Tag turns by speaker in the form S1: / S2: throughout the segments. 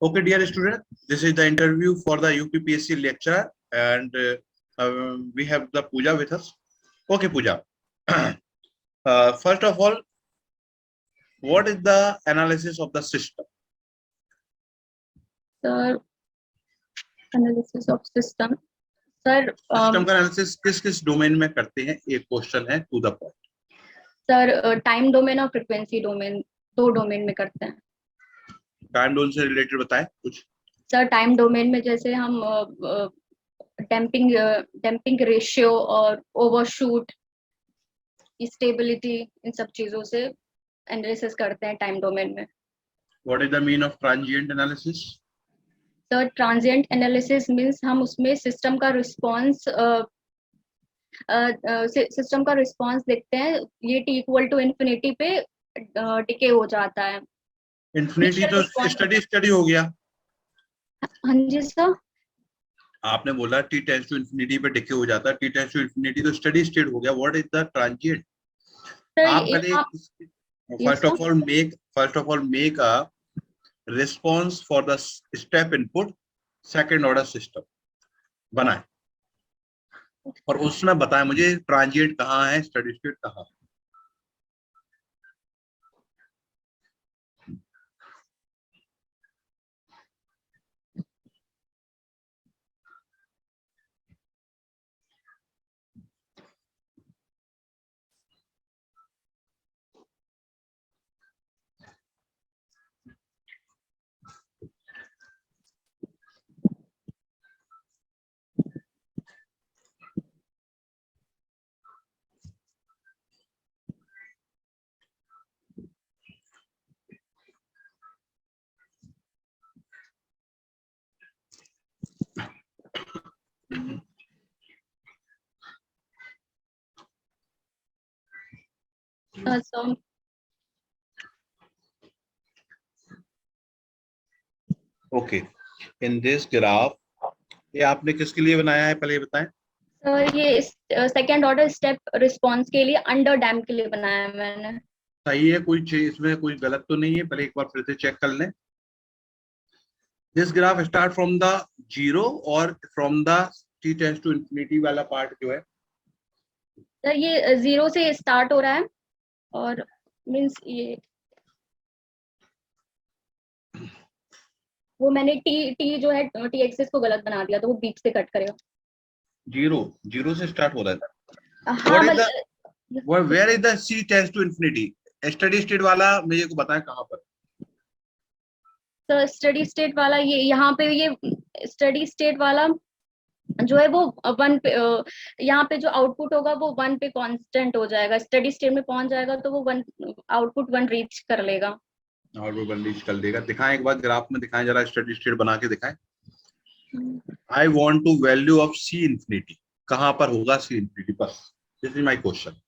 S1: Okay, dear student, this is the interview for the UPPSC lecturer, and we have the Pooja with us. Okay, Pooja. First of all, what is the analysis of the system?
S2: Sir, analysis of system. Sir,
S1: system का analysis किस किस domain में करते हैं? एक question है, to the point.
S2: Sir time domain और frequency domain, दो डोमेन में करते हैं.
S1: टाइम डोमेन से रिलेटेड बताएं कुछ.
S2: सर टाइम डोमेन में जैसे हम डैम्पिंग रेशियो और ओवरशूट, स्टेबिलिटी, इन सब चीजों से एनालिसिस करते हैं टाइम डोमेन में.
S1: What is the mean of transient analysis?
S2: Sir transient analysis means हम उसमें सिस्टम का रिस्पांस देखते हैं. ये t इक्वल टू इन्फिनिटी पे डिके हो जाता है.
S1: इन्फिनिटी तो स्टडी हो गया.
S2: हाँ जी सर.
S1: आपने बोला t टेंड्स टू इन्फिनिटी पे डिके हो जाता है. t टेंड्स टू इन्फिनिटी तो स्टडी स्टेट हो गया. What is the transient? आप पहले first of all make a response for the step input second order system बनाए और उसमें बताएं मुझे ट्रांजिएंट कहाँ है, स्टडी स्टेट कहाँ है. ओके, इन दिस ग्राफ ये आपने किसके लिए बनाया है पहले बताएं.
S2: सर ये सेकेंड ऑर्डर स्टेप रिस्पांस के लिए अंडर डैम के लिए बनाया है मैंने.
S1: सही है, कोई चीज इसमें कोई गलत तो नहीं है. पहले एक बार फिर से चेक कर लें. This graph start from the zero और from the t tends to infinity वाला पार्ट जो है.
S2: सर ये जीरो से स्टार्ट हो रहा है और मींस ये वो मैंने टी जो है टी एक्सिस को गलत बना दिया तो वो बीच से कट करेगा.
S1: जीरो से स्टार्ट हो रहा था.
S2: हाँ,
S1: where is the c tends to infinity? Steady state वाला मुझे को बताएं कहाँ पर.
S2: सर स्टडी स्टेट वाला ये यहाँ पे, ये स्टडी स्टेट वाला जो है वो वन पे, यहाँ पे जो आउटपुट होगा वो वन पे कांस्टेंट हो जाएगा. स्टडी स्टेट में पहुंच जाएगा तो वो आउटपुट वन रीच कर लेगा.
S1: आउटपुट वन रीच कर लेगा. दिखाएं एक बार ग्राफ में, दिखाएं जरा स्टडी स्टेट बना के दिखाएं. I want to value of c infinity. कहाँ पर होगा c इन्फिनिटी? बस this is my question.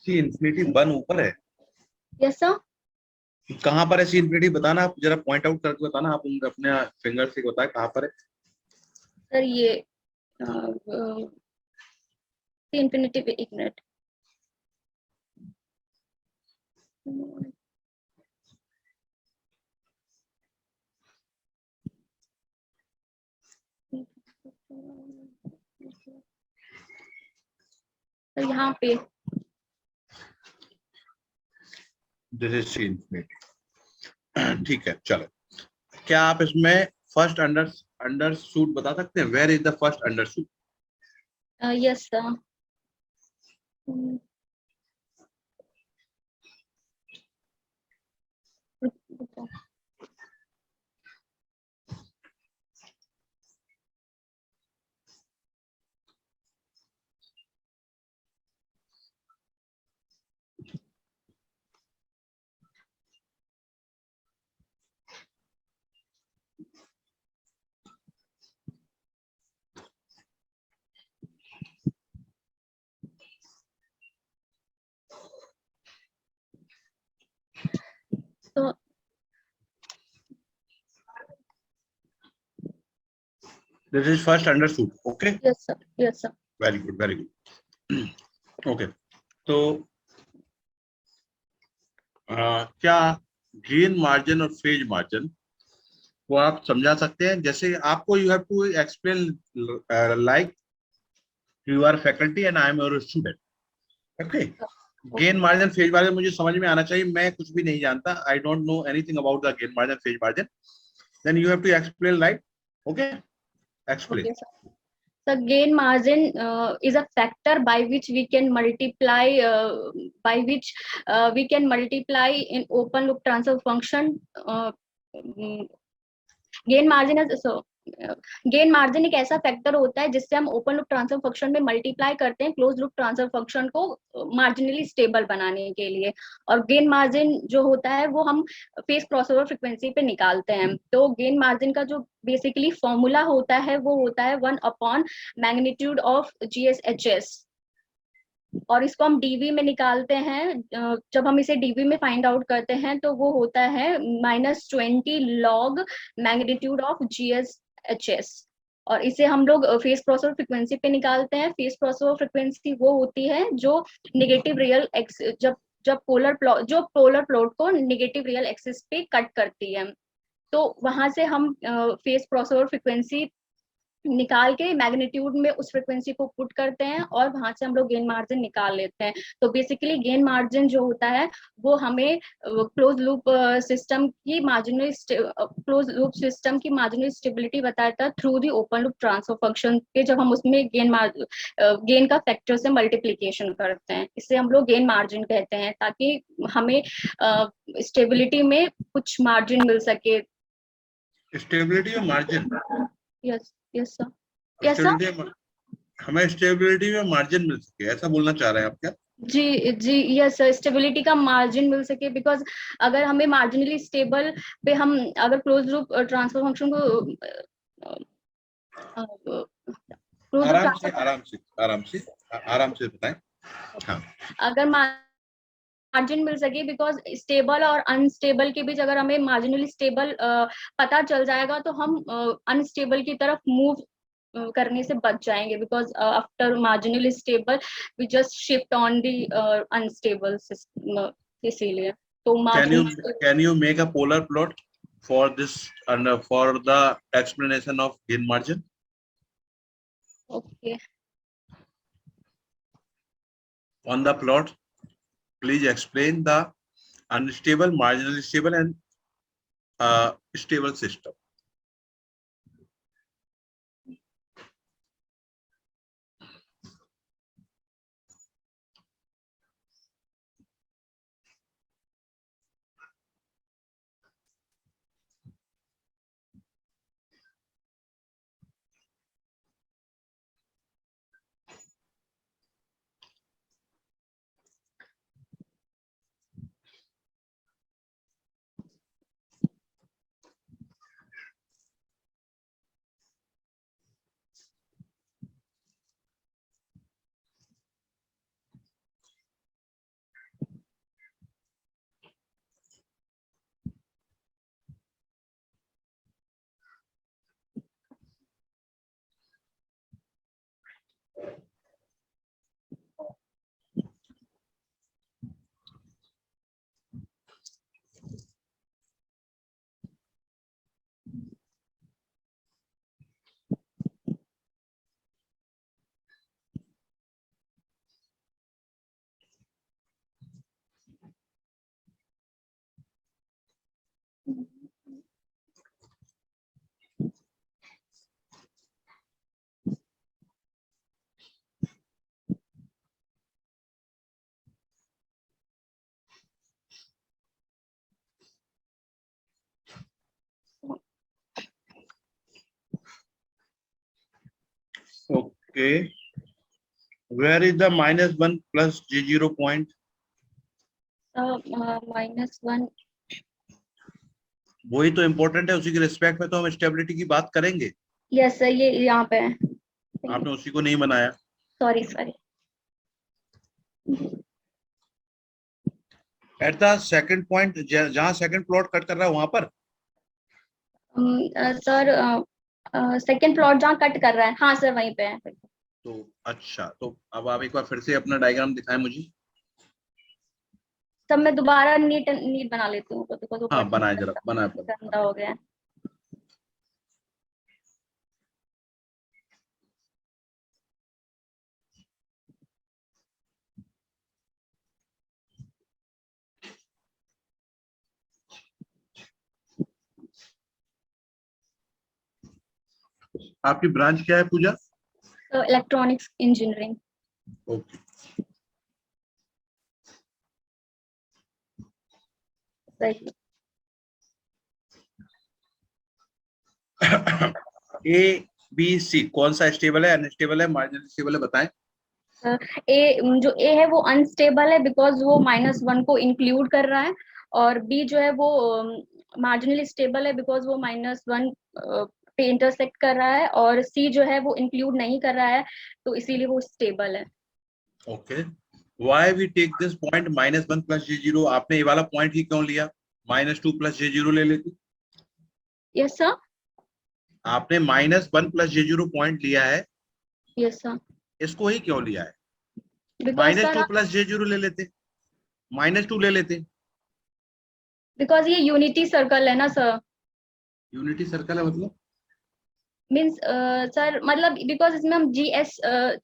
S1: c infinity 1 ऊपर है.
S2: Yes sir.
S1: कहाँ पर है c इन्फिनिटी? बताना, आप जरा पॉइंट आउट करके बताना. आप अपने फिंगर से बताएं कहाँ पर है.
S2: सर ये c इन्फिनिटी पे एक मिनट. तो यहाँ पे
S1: दिस इज c इन्फिनिटी. ठीक है, चलो. क्या आप इसमें फर्स्ट अंडरशूट बता सकते हैं? Where is the first undershoot?
S2: Yes sir.
S1: This is first understood. Okay.
S2: Yes sir. Yes sir.
S1: Very good. Very good. Okay. तो क्या गेन मार्जिन और फेज मार्जिन वो आप समझा सकते हैं? जैसे आपको you have to explain like you are faculty and I am your student. Okay. Gain margin phase margin मुझे समझ में आना चाहिए. मैं कुछ भी नहीं जानता. I don't know anything about the gain margin phase margin. Then you have to explain like. Okay. Explain.
S2: Okay, sir. The gain margin is a factor by which we can multiply in open loop transfer function. Gain margin is gain margin एक ऐसा factor होता है जिससे हम open loop transfer function में multiply करते हैं close loop transfer function को मार्जिनली स्टेबल बनाने के लिए. और गेन मार्जिन जो होता है वो हम फेज क्रॉसओवर फ्रीक्वेंसी पे निकालते हैं. तो गेन मार्जिन का जो बेसिकली फॉर्मूला होता है वो होता है 1 अपॉन मैग्नीट्यूड ऑफ GSHS. और इसको हम डीवी में निकालते हैं. जब हम इसे डीवी में फाइंड आउट करते हैं तो वो होता है -20 लॉग मैग्नीट्यूड ऑफ GSHS. और इसे हम लोग फेज क्रॉसओवर फ्रीक्वेंसी पे निकालते हैं. फेज क्रॉसओवर फ्रीक्वेंसी वो होती है जो नेगेटिव रियल एक्स जब पोलर प्लॉट को नेगेटिव रियल एक्सिस पे कट करती है. तो वहां से हम फेज क्रॉसओवर फ्रीक्वेंसी निकाल के मैग्नीट्यूड में उस फ्रीक्वेंसी को पुट करते हैं और वहां से हम लोग गेन मार्जिन निकाल लेते हैं. तो बेसिकली गेन मार्जिन जो होता है वो हमें क्लोज लूप सिस्टम की मार्जिनल स्टेबिलिटी बताता है through the open loop transfer function के. जब हम उसमें गेन का फैक्टर से मल्टीप्लीकेशन करते हैं इसे हम लोग गेन मार्जिन कहते हैं, ताकि हमें स्टेबिलिटी में कुछ मार्जिन मिल सके.
S1: स्टेबिलिटी और margin.
S2: Yes sir. Yes sir.
S1: हमें स्टेबिलिटी में मार्जिन मिल सके ऐसा बोलना चाह रहे हैं आप क्या?
S2: जी यस सर. स्टेबिलिटी का मार्जिन मिल सके बिकॉज अगर हमें मार्जिनली स्टेबल पे हम अगर क्लोज लूप ट्रांसफर फंक्शन को
S1: आराम से बताएं. हाँ.
S2: अगर मार्जिन मिल सके बिकॉज स्टेबल और अनस्टेबल के बीच अगर हमें मार्जिनली स्टेबल पता चल जाएगा तो हम अनस्टेबल की तरफ मूव करने से बच जाएंगे. Because after marginally stable we just shift on the unstable system. इसीलिए तो
S1: can you make a polar plot for this and for the explanation of gain margin?
S2: Okay.
S1: On the plot, please explain the unstable, marginally stable, and stable system. Okay. Where is the -1 plus G0 point?
S2: -1
S1: वही तो important है. उसी के respect में तो हम stability की बात करेंगे.
S2: Yes sir. ये यहाँ पे है.
S1: आपने उसी को नहीं बनाया.
S2: Sorry.
S1: At the second point जहाँ सेकंड प्लॉट कट कर रहा है वहां पर
S2: सर सेकंड प्लॉट जहाँ कट कर रहा है, हाँ सर वहीं पे है।
S1: तो अच्छा, तो अब आप एक बार फिर से अपना डायग्राम दिखाएं मुझे।
S2: तब मैं दोबारा नीट नीट बना लेती हूँ, बिकॉज वो
S1: हाँ
S2: कट नहीं
S1: बनाए,
S2: कर
S1: जरा
S2: रहा,
S1: बनाए
S2: गंदा हो गया है।
S1: आपकी ब्रांच क्या है पूजा?
S2: तो इलेक्ट्रॉनिक्स इंजीनियरिंग।
S1: ओके।
S2: सही।
S1: ए बी सी कौन सा स्टेबल है, अनस्टेबल है, मार्जिनल स्टेबल है, बताएं।
S2: ए जो ए है वो अनस्टेबल है बिकॉज वो -1 को इंक्लूड कर रहा है, और बी जो है वो मार्जिनली स्टेबल है बिकॉज वो -1 पे इंटरसेक्ट कर रहा है, और सी जो है वो इंक्लूड नहीं कर रहा है, तो इसीलिए वो स्टेबल है।
S1: Okay, why we take this point -1 plus J0? आपने ये वाला पॉइंट ही क्यों लिया? -2 प्लस J0 ले लेती।
S2: Yes sir.
S1: आपने -1 प्लस J0 पॉइंट लिया है,
S2: यस सर।
S1: इसको ही क्यों लिया है?
S2: बिकॉज सर
S1: -2 प्लस J0 ले लेते, -2 ले लेते।
S2: बिकॉज ये यूनिटी सर्कल है ना सर।
S1: यूनिटी सर्कल है मतलब?
S2: मीन्स सर मतलब बिकॉज इसमें हम GS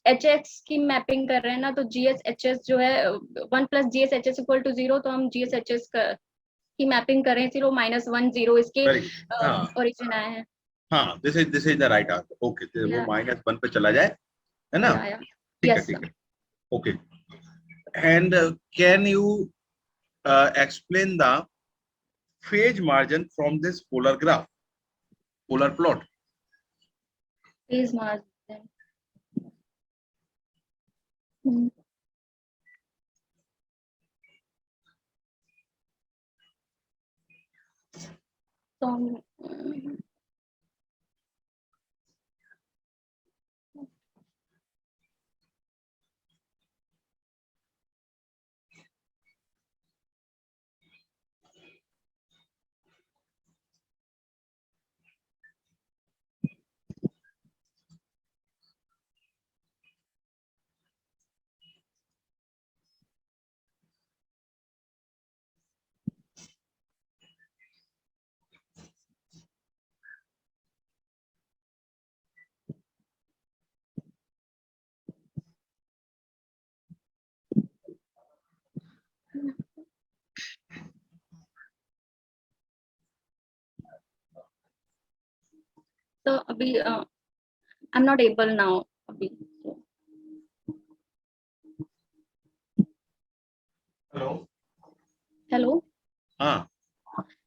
S2: HX की मैपिंग कर रहे हैं ना, तो GSHS जो है 1 + GSHS = 0, तो हम GSHS की मैपिंग करें, इसलिए -1 0 इसके
S1: वेरी गुड, हाँ
S2: ओरिजिन आए हैं।
S1: हाँ, this is the right answer. Okay, तो वो
S2: या
S1: -1 पे चला जाए, है ना?
S2: या
S1: ठीक है
S2: यस
S1: ठीक
S2: सर।
S1: है। Okay, and can you explain the phase margin from this polar graph, polar plot?
S2: Please margin. Hmm, तो तो अभी I am not able now अभी।
S1: हेलो।
S2: हेलो
S1: हाँ।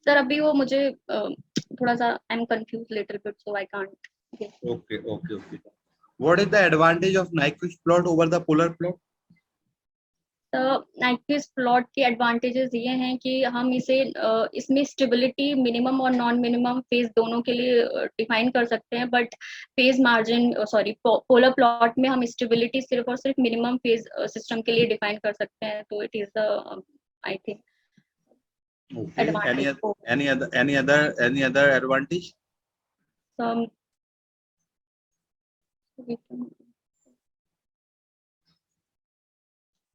S2: सर, अभी वो मुझे थोड़ा सा I am confuse little bit, so I can't.
S1: Okay okay okay, what is the advantage of Nyquist plot over the polar plot?
S2: Nyquist plot के advantages ये हैं कि हम इसे इसमें स्टेबिलिटी मिनिमम और नॉन मिनिमम फेज दोनों के लिए डिफाइन कर सकते हैं, but phase margin sorry polar plot में हम स्टेबिलिटी सिर्फ और सिर्फ मिनिमम फेज सिस्टम के लिए डिफाइन कर सकते हैं, तो it is the I think
S1: Okay,
S2: advantage.
S1: any other advantage?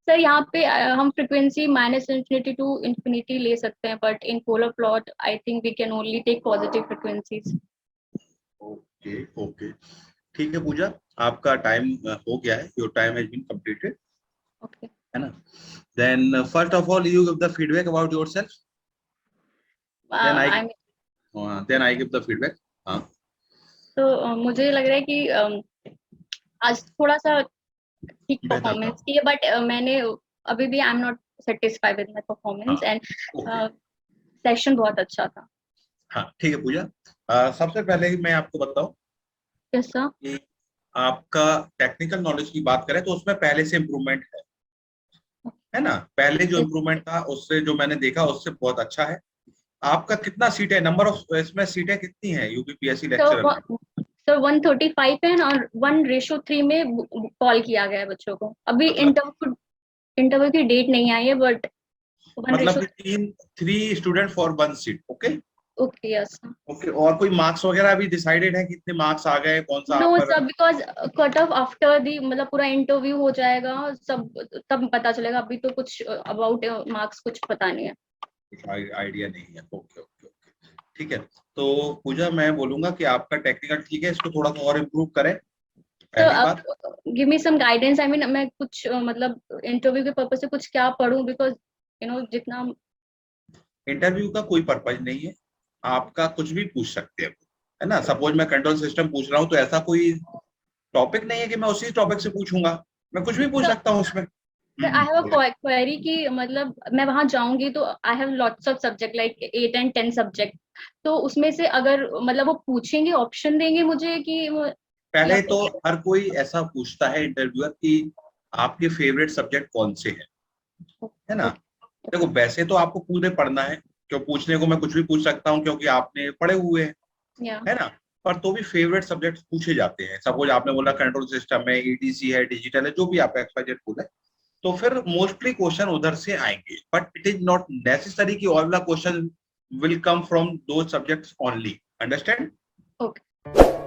S2: Sir यहाँ पे हम फ्रिक्वेंसी -∞ to ∞ ले सकते हैं, but in polar plot I think we can only take positive frequencies.
S1: Okay okay, ठीक है पूजा, आपका टाइम हो गया है, your time has been completed,
S2: okay.
S1: है ना? Then first of all you give the feedback about yourself, then I
S2: I
S1: then I give the feedback. हाँ,
S2: तो मुझे लग रहा है कि आज थोड़ा सा ठीक
S1: बेहतर था।
S2: परफॉर्मेंस की है, बट मैंने अभी भी आई am not satisfied with my
S1: हाँ
S2: परफॉर्मेंस, एंड
S1: ओके,
S2: सेशन बहुत अच्छा था।
S1: हाँ ठीक है पूजा। सबसे पहले ही मैं आपको बताऊं
S2: यस सर।
S1: कि आपका टेक्निकल नॉलेज की बात करें तो उसमें पहले से इम्प्रूवमेंट है ना? पहले जो इम्प्रूवमेंट था उससे जो मैंने देखा उससे बहुत अच्छा है। आपका कितना सीट है, नंबर ऑफ इसमें सीटें कितनी है यूपीपीएससी लेक्चरर में?
S2: सर 135 है, और 1:3 में कॉल किया गया है बच्चों को। अभी
S1: मतलब
S2: इंटरव्यू की डेट नहीं आई है, बट वन
S1: मतलब
S2: रेशो
S1: कि 3 student for 1 seat, okay.
S2: Okay yes.
S1: Okay, और कोई मार्क्स वगैरह अभी डिसाइडेड है कितने मार्क्स आ गए, कौन सा
S2: नो
S1: आप पर?
S2: Sir, because cut off after the, मतलब पूरा इंटरव्यू हो जाएगा सब, तब पता चलेगा। अभी तो कुछ अबाउट मार्क्स कुछ पता नहीं है।
S1: आइडिया नहीं है। ओके ओके ओके, ठीक है। तो पूजा, मैं बोलूंगा कि आपका टेक्निकल ठीक है, इसको थोड़ा सा और इम्प्रूव करें,
S2: तो
S1: पहली
S2: आप
S1: बात।
S2: Give me some guidance, I mean मैं कुछ मतलब इंटरव्यू के पर्पज से कुछ क्या पढूं, बिकॉज जितना।
S1: इंटरव्यू का कोई पर्पज नहीं है, आपका कुछ भी पूछ सकते हैं, है ना। सपोज मैं कंट्रोल सिस्टम पूछ रहा हूँ, तो ऐसा कोई टॉपिक नहीं है कि मैं उसी टॉपिक से पूछूंगा, मैं कुछ भी पूछ सकता हूँ उसमें।
S2: आई हैव
S1: बोले।
S2: अ क्वेरी कि मतलब मैं वहां जाऊंगी तो I have lots of subject like 8 and 10 subject, तो उसमें से अगर मतलब वो पूछेंगे, ऑप्शन देंगे मुझे कि या
S1: पहले तो
S2: फिर।
S1: हर कोई ऐसा पूछता है इंटरव्यूअर कि आपके फेवरेट सब्जेक्ट कौन से हैं, है ना। देखो, वैसे तो आपको पूरे पढ़ना है, क्यों पूछने को मैं कुछ भी पूछ सकता हूँ क्योंकि आपने पढ़े हुए हैं,
S2: या
S1: है ना। पर तो भी फेवरेट सब्जेक्ट पूछे जाते हैं। सपोज आपने बोला कंट्रोल सिस्टम है, ईटीसी है, डिजिटल है, जो भी आपका एक्सपाइजेड बोला है, तो फिर मोस्टली क्वेश्चन उधर से आएंगे। But it is not necessary कि all the question will come from दो सब्जेक्ट्स ओनली, अंडरस्टैंड।
S2: ओके।